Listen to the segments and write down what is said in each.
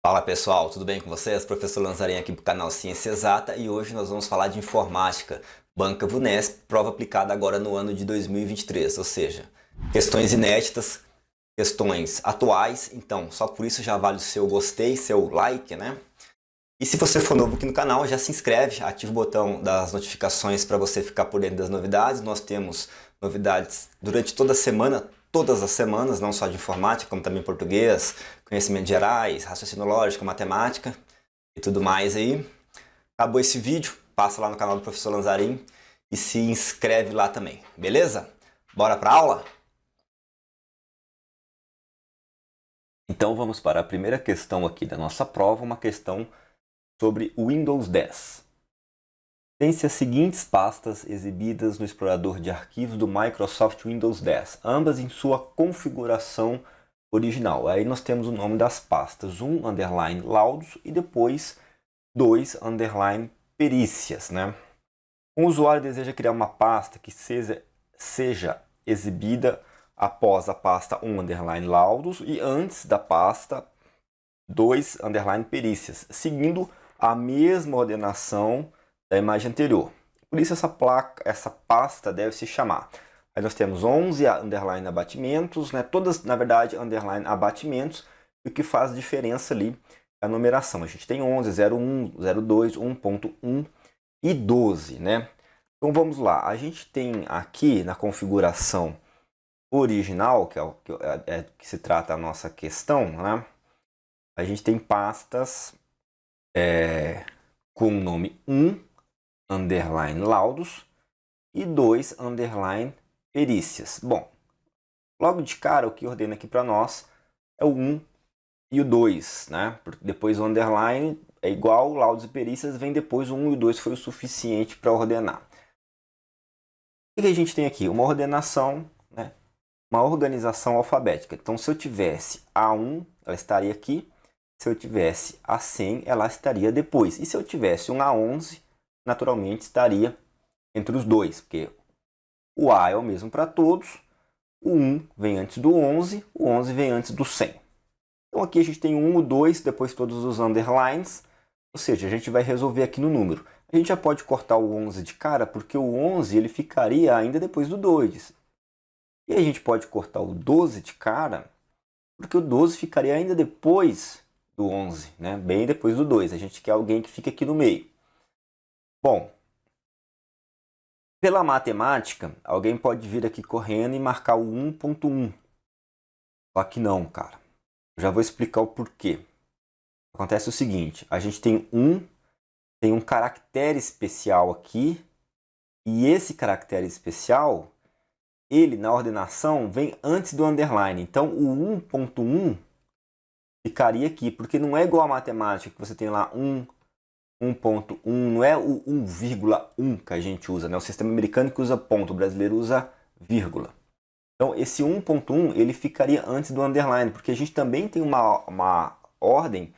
Fala pessoal, tudo bem com vocês? Professor Lanzarin aqui para o canal Ciência Exata e hoje nós vamos falar de informática, Banca VUNESP, prova aplicada agora no ano de 2023, ou seja, questões inéditas, questões atuais, então só por isso já vale o seu gostei, seu like, né? E se você for novo aqui no canal, já se inscreve, ativa o botão das notificações para você ficar por dentro das novidades. Nós temos novidades durante toda a semana, todas as semanas, não só de informática, como também português, conhecimentos gerais, raciocínio lógico, matemática e tudo mais aí. Acabou esse vídeo, passa lá no canal do Professor Lanzarin e se inscreve lá também, beleza? Bora para a aula? Então vamos para a primeira questão aqui da nossa prova, uma questão sobre o Windows 10. Tem-se as seguintes pastas exibidas no explorador de arquivos do Microsoft Windows 10, ambas em sua configuração original. Aí nós temos o nome das pastas, _laudos e depois 2_perícias, né? Um usuário deseja criar uma pasta que seja exibida após a pasta _laudos e antes da pasta 2_perícias, seguindo a mesma ordenação da imagem anterior. Por isso essa pasta deve se chamar. Aí nós temos 11_abatimentos, né? Todas na verdade _abatimentos, e o que faz diferença ali é a numeração. A gente tem 11, 01, 02, 1.1 e 12, né? Então vamos lá, a gente tem aqui na configuração original, que é que se trata a nossa questão, né? A gente tem pastas com o nome 1_laudos e 2_perícias. Bom, logo de cara o que ordena aqui para nós é o 1 e o 2, né? Depois o underline é igual, laudos e perícias vem depois, o 1 e o 2 foi o suficiente para ordenar. O que a gente tem aqui? Uma ordenação, né? Uma organização alfabética. Então se eu tivesse A1, ela estaria aqui. Se eu tivesse a 100, ela estaria depois. E se eu tivesse um A11, naturalmente estaria entre os dois, porque o A é o mesmo para todos, o 1 vem antes do 11, o 11 vem antes do 100. Então aqui a gente tem o 1, o 2, depois todos os underlines, ou seja, a gente vai resolver aqui no número. A gente já pode cortar o 11 de cara, porque o 11 ele ficaria ainda depois do 2. E a gente pode cortar o 12 de cara, porque o 12 ficaria ainda depois do 11, né? Bem depois do 2. A gente quer alguém que fique aqui no meio. Bom, pela matemática, alguém pode vir aqui correndo e marcar o 1.1. Só que não, cara. Eu já vou explicar o porquê. Acontece o seguinte, a gente tem um caractere especial aqui, e esse caractere especial, ele na ordenação vem antes do underline. Então o 1.1 ficaria aqui, porque não é igual a matemática, que você tem lá 1.1, não é o 1,1 que a gente usa, né? O sistema americano que usa ponto, o brasileiro usa vírgula. Então esse 1.1 ele ficaria antes do underline, porque a gente também tem uma ordem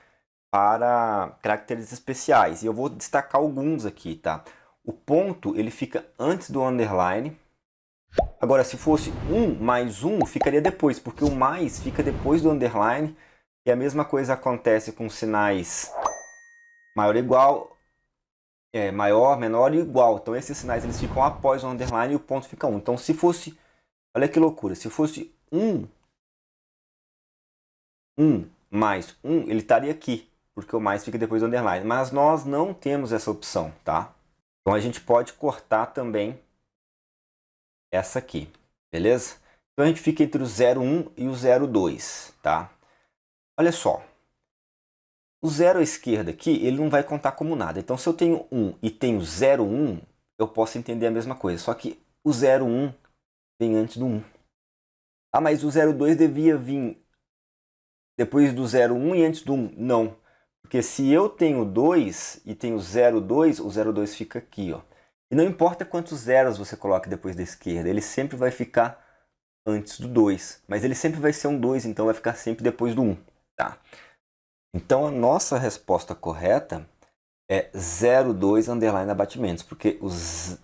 para caracteres especiais, e eu vou destacar alguns aqui, tá? O ponto ele fica antes do underline. Agora se fosse 1 mais 1 ficaria depois, porque o mais fica depois do underline. E a mesma coisa acontece com sinais maior ou igual, maior, menor e igual. Então esses sinais eles ficam após o underline e o ponto fica 1. Então se fosse, olha que loucura, se fosse 1 mais 1, ele estaria aqui, porque o mais fica depois do underline. Mas nós não temos essa opção, tá? Então a gente pode cortar também essa aqui, beleza? Então a gente fica entre o 0,1 e o 0,2, tá? Olha só, o 0 à esquerda aqui, ele não vai contar como nada. Então, se eu tenho 1 e tenho 0,1, eu posso entender a mesma coisa. Só que o 0,1 vem antes do 1. Ah, mas o 0,2 devia vir depois do 0,1 e antes do 1. Não, porque se eu tenho 2 e tenho 0,2, o 0,2 fica aqui, ó. E não importa quantos zeros você coloque depois da esquerda, ele sempre vai ficar antes do 2. Mas ele sempre vai ser um 2, então vai ficar sempre depois do 1. Tá. Então a nossa resposta correta é 0,2 abatimentos, porque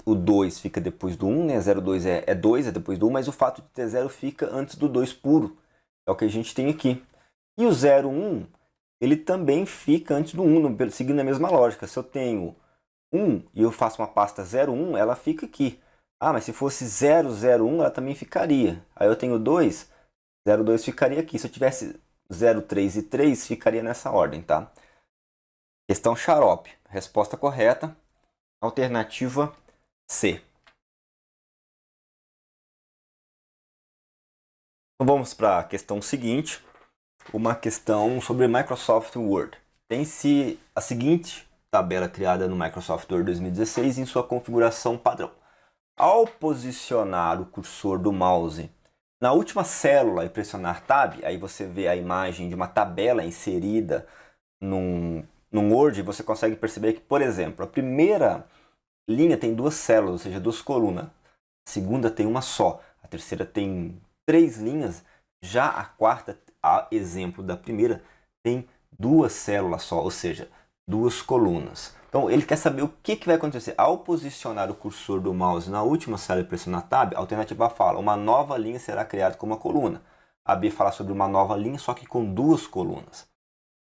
o 2 fica depois do 1, né? 0,2 é 2, é depois do 1, mas o fato de ter 0 fica antes do 2 puro. É o que a gente tem aqui. E o 0,1, ele também fica antes do 1, seguindo a mesma lógica. Se eu tenho 1 e eu faço uma pasta 01, ela fica aqui. Ah, mas se fosse 001, ela também ficaria. Aí eu tenho 2, 02 ficaria aqui. Se eu tivesse 03 e 3, ficaria nessa ordem, tá? Questão xarope. Resposta correta, alternativa C. Então vamos para a questão seguinte, uma questão sobre Microsoft Word. Tem-se a seguinte tabela criada no Microsoft Word 2016 em sua configuração padrão. Ao posicionar o cursor do mouse na última célula e pressionar Tab, aí você vê a imagem de uma tabela inserida num Word, e você consegue perceber que, por exemplo, a primeira linha tem 2 células, ou seja, 2 colunas. A segunda tem uma só. A terceira tem 3 linhas. Já a quarta, a exemplo da primeira, tem 2 células só, ou seja, 2 colunas. Então ele quer saber o que vai acontecer. Ao posicionar o cursor do mouse na última célula e pressionar Tab, a alternativa A fala, uma nova linha será criada com uma coluna. A B fala sobre uma nova linha, só que com 2 colunas.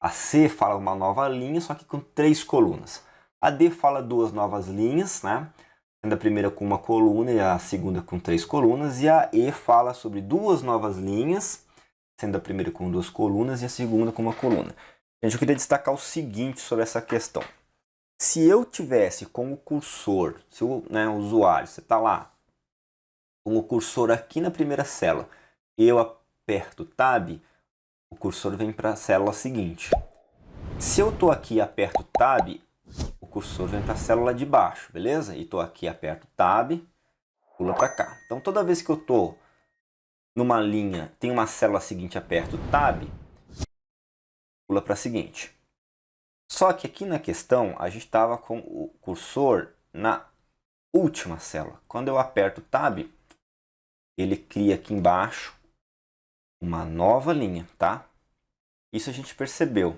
A C fala uma nova linha, só que com 3 colunas. A D fala 2 novas linhas, né? Sendo a primeira com uma coluna e a segunda com 3 colunas. E a E fala sobre 2 novas linhas, sendo a primeira com 2 colunas e a segunda com uma coluna. Gente, eu queria destacar o seguinte sobre essa questão. Se eu tivesse com o cursor, se o usuário, você está lá, com o cursor aqui na primeira célula, e eu aperto Tab, o cursor vem para a célula seguinte. Se eu estou aqui e aperto Tab, o cursor vem para a célula de baixo, beleza? E estou aqui, aperto Tab, pula para cá. Então toda vez que eu estou numa linha, tem uma célula seguinte, aperto Tab, pula para a seguinte. Só que aqui na questão, a gente estava com o cursor na última célula. Quando eu aperto Tab, ele cria aqui embaixo uma nova linha, tá? Isso a gente percebeu.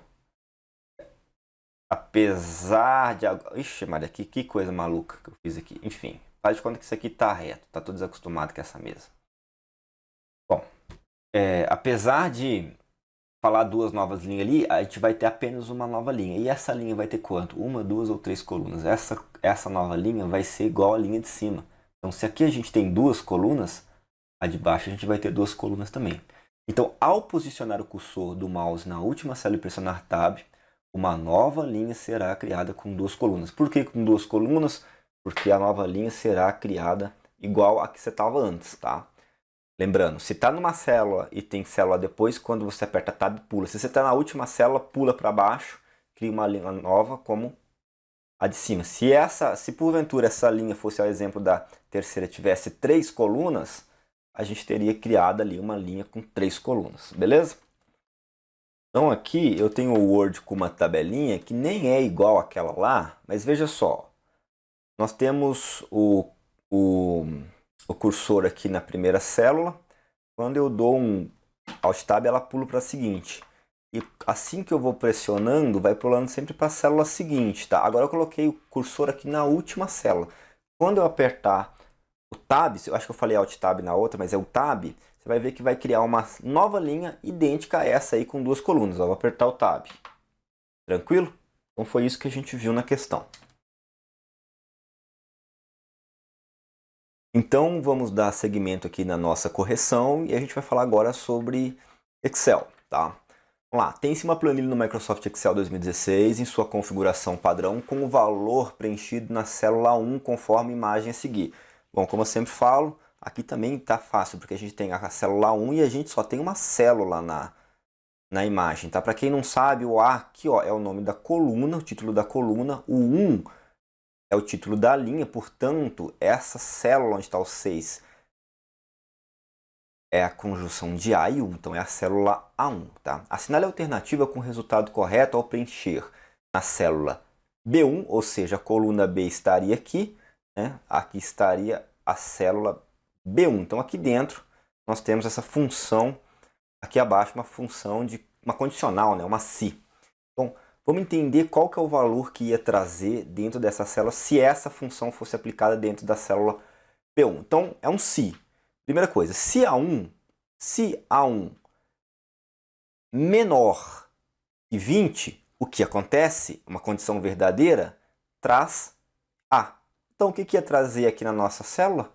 Apesar de... Ixi, Maria, que coisa maluca que eu fiz aqui. Enfim, faz de conta que isso aqui está reto. Tá todo desacostumado com essa mesa. Bom, apesar de falar 2 novas linhas ali, a gente vai ter apenas uma nova linha. E essa linha vai ter quanto? 1, 2 ou 3 colunas. Essa nova linha vai ser igual à linha de cima. Então, se aqui a gente tem 2 colunas, a de baixo a gente vai ter 2 colunas também. Então, ao posicionar o cursor do mouse na última célula e pressionar Tab, uma nova linha será criada com 2 colunas. Por que com 2 colunas? Porque a nova linha será criada igual a que você estava antes, tá? Lembrando, se está numa célula e tem célula depois, quando você aperta Tab, pula. Se você está na última célula, pula para baixo, cria uma linha nova como a de cima. Se porventura essa linha fosse o exemplo da terceira, tivesse 3 colunas, a gente teria criado ali uma linha com 3 colunas, beleza? Então aqui eu tenho o Word com uma tabelinha que nem é igual àquela lá, mas veja só. Nós temos o cursor aqui na primeira célula. Quando eu dou um Alt Tab, ela pula para a seguinte. E assim que eu vou pressionando, vai pulando sempre para a célula seguinte, tá? Agora eu coloquei o cursor aqui na última célula. Quando eu apertar o Tab, eu acho que eu falei Alt Tab na outra, mas é o Tab, você vai ver que vai criar uma nova linha idêntica a essa aí com 2 colunas. Eu vou apertar o Tab. Tranquilo? Então foi isso que a gente viu na questão. Então vamos dar seguimento aqui na nossa correção e a gente vai falar agora sobre Excel, tá? Vamos lá, tem-se uma planilha no Microsoft Excel 2016 em sua configuração padrão com o valor preenchido na célula 1 conforme a imagem a seguir. Bom, como eu sempre falo, aqui também está fácil, porque a gente tem a célula 1 e a gente só tem uma célula na imagem, tá? Para quem não sabe, o A aqui ó, é o nome da coluna, o título da coluna, o 1 é o título da linha, portanto, essa célula onde está o 6 é a conjunção de A e 1, então é a célula A1. Tá? Assinale a alternativa com o resultado correto ao preencher na célula B1, ou seja, a coluna B estaria aqui, né? Aqui estaria a célula B1. Então aqui dentro nós temos essa função, aqui abaixo uma função de uma condicional, né? Uma se. Então, vamos entender qual que é o valor que ia trazer dentro dessa célula se essa função fosse aplicada dentro da célula P1. Então, é um se. Primeira coisa, se A1 menor que 20, o que acontece? Uma condição verdadeira traz A. Então, o que ia trazer aqui na nossa célula?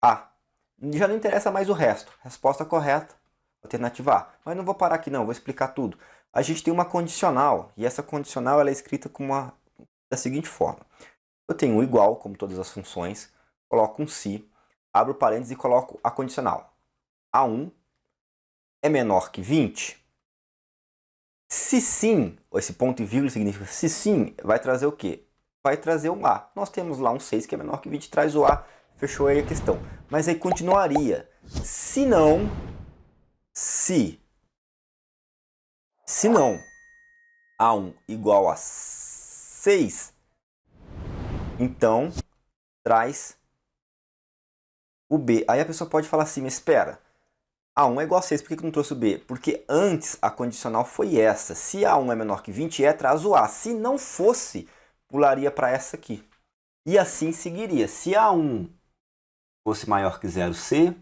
A. Já não interessa mais o resto. Resposta correta, alternativa A. Mas não vou parar aqui não, vou explicar tudo. A gente tem uma condicional, e essa condicional ela é escrita da seguinte forma. Eu tenho um igual, como todas as funções, coloco um se, abro parênteses e coloco a condicional. A1 é menor que 20? Se sim, esse ponto e vírgula significa se sim, vai trazer o quê? Vai trazer um A. Nós temos lá um 6 que é menor que 20, traz o A, fechou aí a questão. Mas aí continuaria. Se não, se não A1 igual a 6, então traz o B. Aí a pessoa pode falar assim, mas espera, A1 é igual a 6, por que não trouxe o B? Porque antes a condicional foi essa. Se A1 é menor que 20, traz o A. Se não fosse, pularia para essa aqui. E assim seguiria. Se A1 fosse maior que 0C,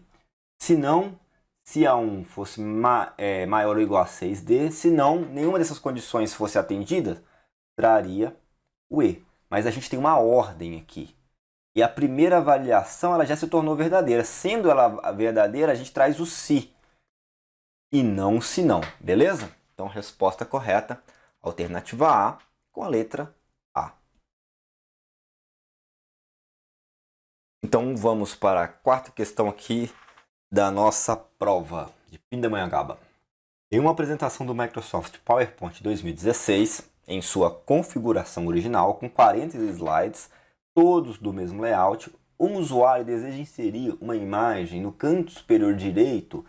se não, se A1 fosse maior ou igual a 6D, se não, nenhuma dessas condições fosse atendida, traria o E. Mas a gente tem uma ordem aqui. E a primeira avaliação ela já se tornou verdadeira. Sendo ela verdadeira, a gente traz o se. E não o se não. Beleza? Então, resposta correta, alternativa A, com a letra A. Então, vamos para a quarta questão aqui da nossa prova de Pindamonhangaba. Em uma apresentação do Microsoft PowerPoint 2016, em sua configuração original, com 40 slides, todos do mesmo layout, um usuário deseja inserir uma imagem no canto superior direito,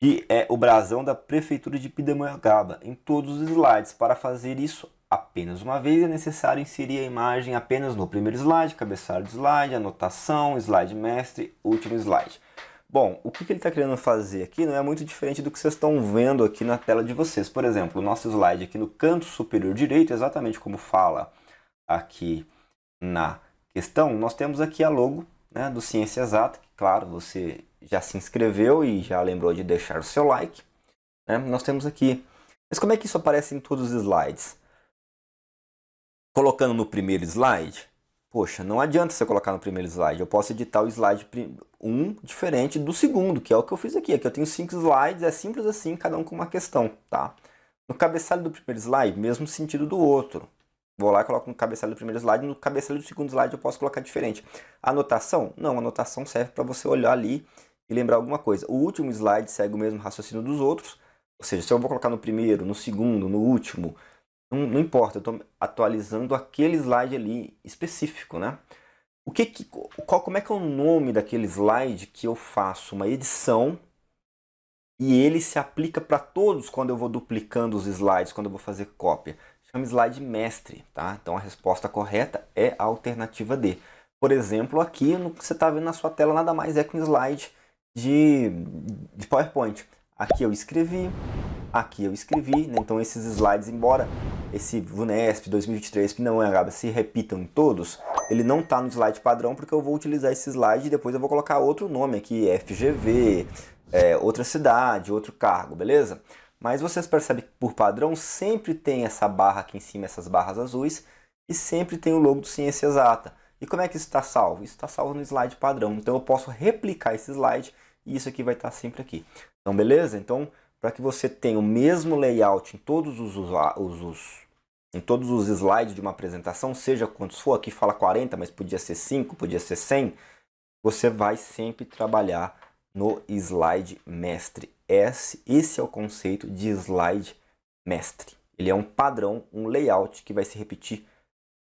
que é o brasão da Prefeitura de Pindamonhangaba, em todos os slides. Para fazer isso apenas uma vez, é necessário inserir a imagem apenas no primeiro slide, cabeçalho do slide, anotação, slide mestre, último slide. Bom, o que ele está querendo fazer aqui não é muito diferente do que vocês estão vendo aqui na tela de vocês. Por exemplo, o nosso slide aqui no canto superior direito, exatamente como fala aqui na questão, nós temos aqui a logo, né, do Ciência Exata, que claro, você já se inscreveu e já lembrou de deixar o seu like, né? Nós temos aqui. Mas como é que isso aparece em todos os slides? Colocando no primeiro slide, poxa, não adianta você colocar no primeiro slide. Eu posso editar o slide 1 diferente do segundo, que é o que eu fiz aqui. Aqui eu tenho 5 slides, é simples assim, cada um com uma questão, tá? No cabeçalho do primeiro slide, mesmo sentido do outro. Vou lá e coloco no cabeçalho do primeiro slide, no cabeçalho do segundo slide eu posso colocar diferente. Anotação? Não, a anotação serve para você olhar ali e lembrar alguma coisa. O último slide segue o mesmo raciocínio dos outros, ou seja, se eu vou colocar no primeiro, no segundo, no último, não importa, eu estou atualizando aquele slide ali específico, né? Como é que é o nome daquele slide que eu faço uma edição e ele se aplica para todos quando eu vou duplicando os slides, quando eu vou fazer cópia? Chama slide mestre, tá? Então a resposta correta é a alternativa D. Por exemplo, aqui no que você está vendo na sua tela nada mais é que um slide de PowerPoint. Aqui eu escrevi, né? Então esses slides, embora esse VUNESP 2023 Pindamonhangaba se repitam em todos, ele não está no slide padrão porque eu vou utilizar esse slide e depois eu vou colocar outro nome aqui, FGV, outra cidade, outro cargo, beleza? Mas vocês percebem que por padrão sempre tem essa barra aqui em cima, essas barras azuis, e sempre tem o logo do Ciência Exata. E como é que isso está salvo? Isso está salvo no slide padrão. Então eu posso replicar esse slide e isso aqui vai estar sempre aqui. Então beleza? Então para que você tenha o mesmo layout em todos os slides de uma apresentação, seja quantos for, aqui fala 40, mas podia ser 5, podia ser 100, você vai sempre trabalhar no slide mestre. Esse é o conceito de slide mestre. Ele é um padrão, um layout que vai se repetir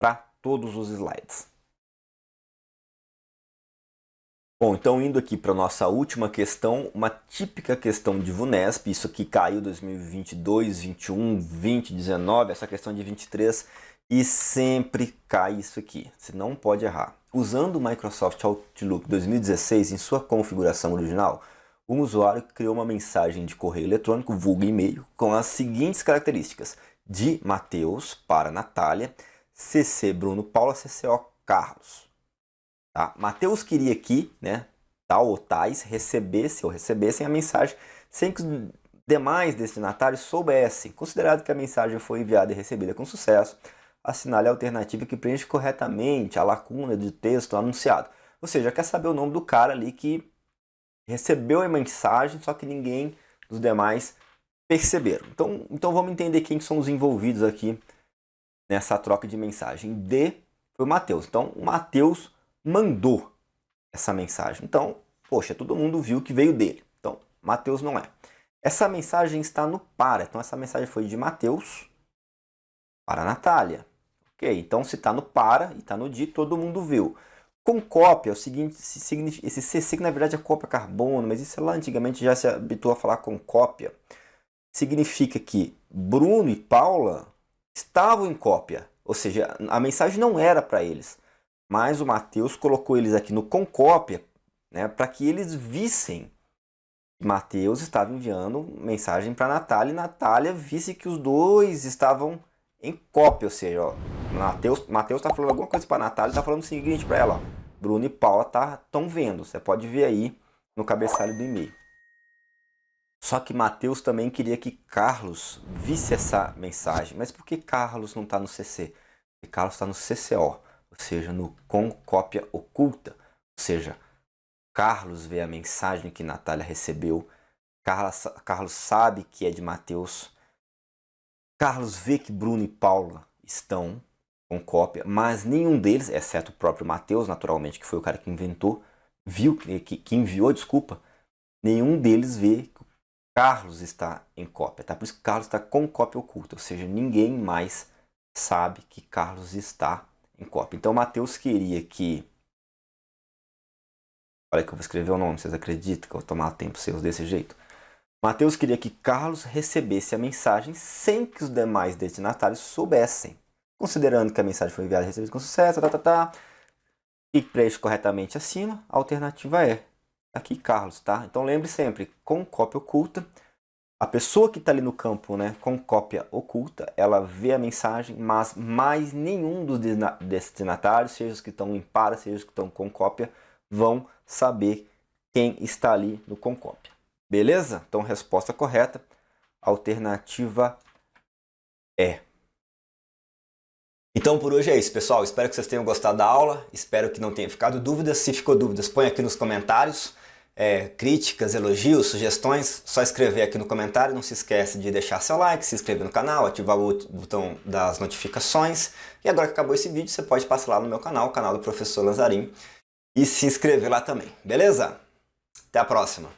para todos os slides. Bom, então indo aqui para a nossa última questão, uma típica questão de VUNESP, isso aqui caiu 2022, 21, 20, 19, essa questão de 23, e sempre cai isso aqui, você não pode errar. Usando o Microsoft Outlook 2016 em sua configuração original, um usuário criou uma mensagem de correio eletrônico, vulgo e-mail, com as seguintes características: de Matheus para Natália, CC Bruno Paula, CCO Carlos. Tá? Matheus queria que, né, tal ou tais recebessem a mensagem sem que demais destinatários soubessem, considerado que a mensagem foi enviada e recebida com sucesso, assinale a alternativa que preenche corretamente a lacuna de texto anunciado. Ou seja, quer saber o nome do cara ali que recebeu a mensagem, só que ninguém dos demais perceberam. Então vamos entender quem são os envolvidos aqui nessa troca de mensagem. D foi o Mateus. Então o Mateus mandou essa mensagem. Então, poxa, todo mundo viu que veio dele. Então, Mateus não é. Essa mensagem está no para. Então essa mensagem foi de Mateus para a Natália. Ok, então se está no para e está no de, todo mundo viu. Com cópia, é o seguinte, esse CC que na verdade é cópia carbono, mas isso lá antigamente já se habituou a falar com cópia. Significa que Bruno e Paula estavam em cópia. Ou seja, a mensagem não era para eles. Mas o Mateus colocou eles aqui no com cópia, né, para que eles vissem que Mateus estava enviando mensagem para Natália e Natália visse que os dois estavam em cópia, ou seja, ó, Mateus está falando alguma coisa para Natália, está falando o seguinte para ela, ó, Bruno e Paula estão vendo, você pode ver aí no cabeçalho do e-mail. Só que Mateus também queria que Carlos visse essa mensagem, mas por que Carlos não está no CC? Porque Carlos está no CCO, ou seja, no com cópia oculta, ou seja, Carlos vê a mensagem que Natália recebeu, Carlos sabe que é de Mateus, Carlos vê que Bruno e Paula estão com cópia, mas nenhum deles, exceto o próprio Mateus, naturalmente, que foi o cara que inventou, que enviou, desculpa, nenhum deles vê que o Carlos está em cópia, tá? Por isso que Carlos está com cópia oculta, ou seja, ninguém mais sabe que Carlos está em cópia. Então Mateus queria que... Olha que eu vou escrever o nome, vocês acreditam que eu vou tomar tempo seus desse jeito? Mateus queria que Carlos recebesse a mensagem sem que os demais destinatários soubessem. Considerando que a mensagem foi enviada e recebida com sucesso, e preenche corretamente acima, a alternativa é aqui Carlos, tá? Então lembre sempre, com cópia oculta, a pessoa que está ali no campo, né, com cópia oculta, ela vê a mensagem, mas mais nenhum dos destinatários, seja os que estão em para, seja os que estão com cópia, vão saber quem está ali no com cópia. Beleza? Então, resposta correta, alternativa é. Então, por hoje é isso, pessoal. Espero que vocês tenham gostado da aula. Espero que não tenha ficado dúvidas. Se ficou dúvidas, põe aqui nos comentários. Críticas, elogios, sugestões, só escrever aqui no comentário. Não se esquece de deixar seu like, se inscrever no canal, ativar o botão das notificações. E agora que acabou esse vídeo, você pode passar lá no meu canal, o canal do Professor Lanzarin, e se inscrever lá também. Beleza? Até a próxima!